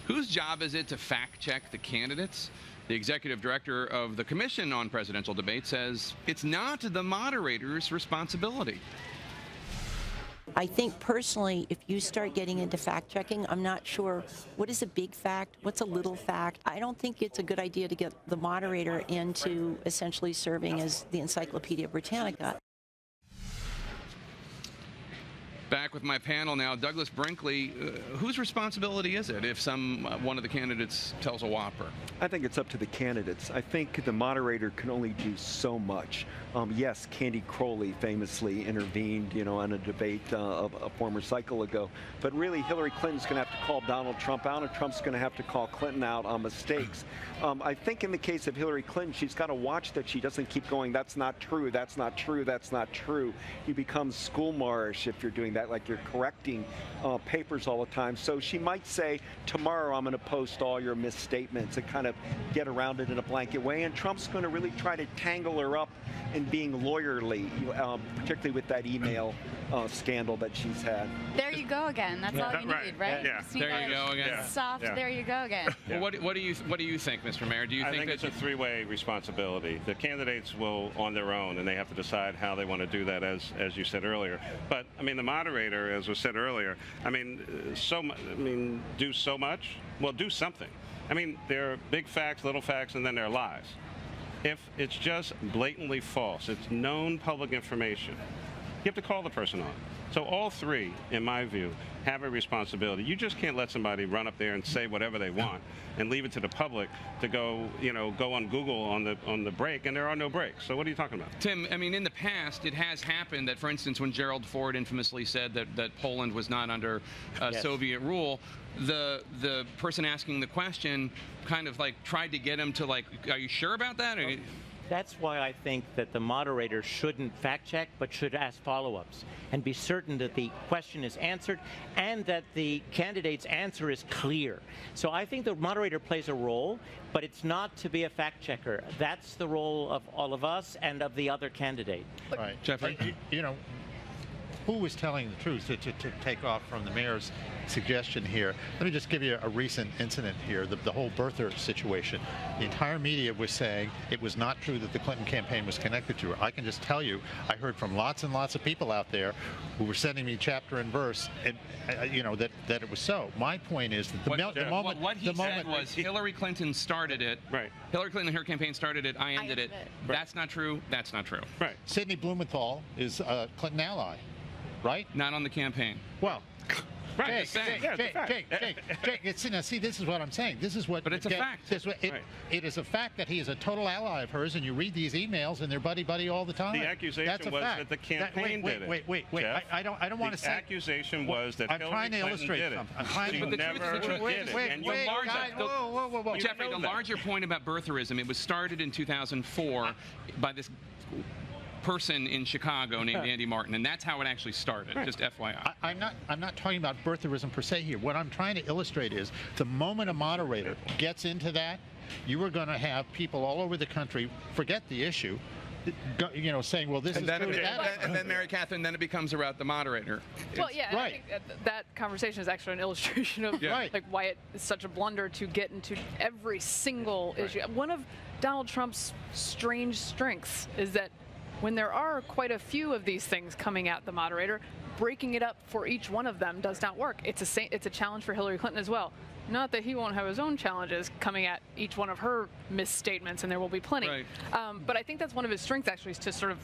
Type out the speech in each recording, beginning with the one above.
Whose job is it to fact-check the candidates? The executive director of the Commission on Presidential Debate says it's not the moderator's responsibility. I think personally, if you start getting into fact-checking, I'm not sure what is a big fact, what's a little fact. I don't think it's a good idea to get the moderator into essentially serving as the Encyclopedia Britannica. Back with my panel now, Douglas Brinkley. Whose responsibility is it if one of the candidates tells a whopper? I think it's up to the candidates. I think the moderator can only do so much. Yes, Candy Crowley famously intervened, on a debate a former cycle ago. But really, Hillary Clinton's going to have to call Donald Trump out, and Trump's going to have to call Clinton out on mistakes. I think in the case of Hillary Clinton, she's got to watch that she doesn't keep going, that's not true, that's not true, that's not true. You become schoolmarmish if you're doing that, like you're correcting papers all the time. So she might say, tomorrow I'm going to post all your misstatements and kind of get around it in a blanket way. And Trump's going to really try to tangle her up in being lawyerly, particularly with that email scandal that she's had. There you go again. That's all you need, right? Yeah. There you go again. Soft. Yeah. There you go again. Well, what do you think, Mr. Mayor? Do you think it's a three-way responsibility? The candidates will, on their own, and they have to decide how they want to do that, as you said earlier. But I mean, the moderator, as was said earlier, do so much. Well, do something. I mean, there are big facts, little facts, and then there are lies. If it's just blatantly false, it's known public information, you have to call the person on. So all three, in my view, have a responsibility. You just can't let somebody run up there and say whatever they want and leave it to the public to go on Google on the break, and there are no breaks. So what are you talking about? Tim, I mean, in the past, it has happened that, for instance, when Gerald Ford infamously said that Poland was not under Soviet rule, the person asking the question kind of tried to get him to are you sure about that? Or, That's why I think that the moderator shouldn't fact-check, but should ask follow-ups and be certain that the question is answered and that the candidate's answer is clear. So I think the moderator plays a role, but it's not to be a fact-checker. That's the role of all of us and of the other candidate. Right. Jeffrey? Who was telling the truth, to take off from the mayor's suggestion here? Let me just give you a recent incident here, the whole birther situation. The entire media was saying it was not true that the Clinton campaign was connected to her. I can just tell you, I heard from lots and lots of people out there who were sending me chapter and verse, and that it was so. My point is that what he said was Hillary Clinton started it. Right. Hillary Clinton, her campaign started it. I ended it. Right. That's not true. That's not true. Right. Sidney Blumenthal is a Clinton ally, right? Not on the campaign. Well. Right, Jake, see, this is what I'm saying. This is what. But it's a fact. It is a fact that he is a total ally of hers, and you read these emails, and they're buddy all the time. The accusation was that the campaign did it. Wait. Jeff, I don't want to say. The accusation was that Hillary Clinton did it. I'm trying to illustrate something. Whoa. Jeffrey, the larger point about birtherism, it was started in 2004 by this person in Chicago named Andy Martin, and that's how it actually started. Right. Just FYI. I'm not talking about birtherism per se here. What I'm trying to illustrate is the moment a moderator gets into that, you are going to have people all over the country forget the issue, saying, well, this is true. And then, Mary Catherine, then it becomes about the moderator. Well, yeah, right. I think that conversation is actually an illustration of why it is such a blunder to get into every single issue. One of Donald Trump's strange strengths is that when there are quite a few of these things coming at the moderator, breaking it up for each one of them does not work. It's a challenge for Hillary Clinton as well. Not that he won't have his own challenges coming at each one of her misstatements, and there will be plenty. Right. But I think that's one of his strengths, actually, is to sort of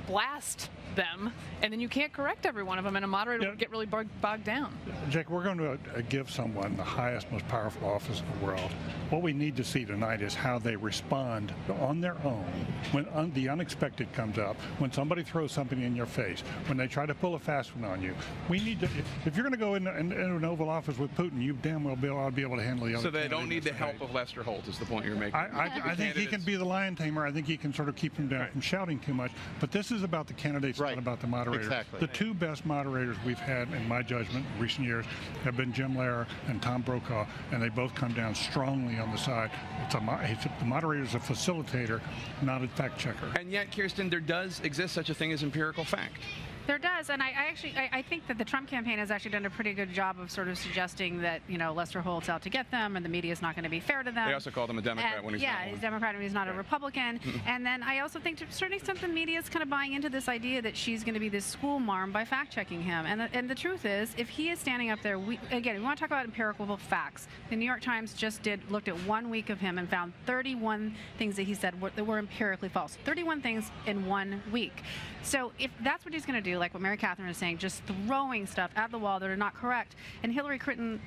blast them, and then you can't correct every one of them, and a moderator would get really bogged down. Jake, we're going to give someone the highest, most powerful office in the world. What we need to see tonight is how they respond on their own when the unexpected comes up, when somebody throws something in your face, when they try to pull a fast one on you. We need to, if you're going to go in an Oval Office with Putin, you damn well ought to be able to handle the other. So they don't need the help of Lester Holt, is the point you're making. I think he can be the lion tamer. I think he can sort of keep him down from shouting too much. But this is about the candidates, not about the moderators. Exactly. The two best moderators we've had, in my judgment, in recent years have been Jim Lehrer and Tom Brokaw, and they both come down strongly on the side. The moderator is a facilitator, not a fact checker. And yet, Kirsten, there does exist such a thing as empirical fact. There does, and I think that the Trump campaign has actually done a pretty good job of sort of suggesting that, you know, Lester Holt's out to get them, and the media is not going to be fair to them. They also called him a Democrat when he's not one. He's a Democrat when he's not a Republican. And then I also think to a certain extent the media is kind of buying into this idea that she's going to be this school marm by fact-checking him. And the truth is, if he is standing up there, again, we want to talk about empirical facts. The New York Times just looked at 1 week of him and found 31 things that he said that were empirically false. 31 things in 1 week. So if that's what he's going to do, like what Mary Catherine is saying, just throwing stuff at the wall that are not correct, and Hillary Clinton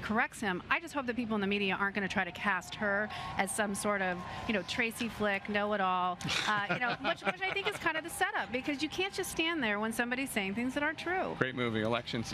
corrects him, I just hope that people in the media aren't going to try to cast her as some sort of, you know, Tracy Flick, know-it-all, you know, which I think is kind of the setup, because you can't just stand there when somebody's saying things that aren't true. Great movie, Elections.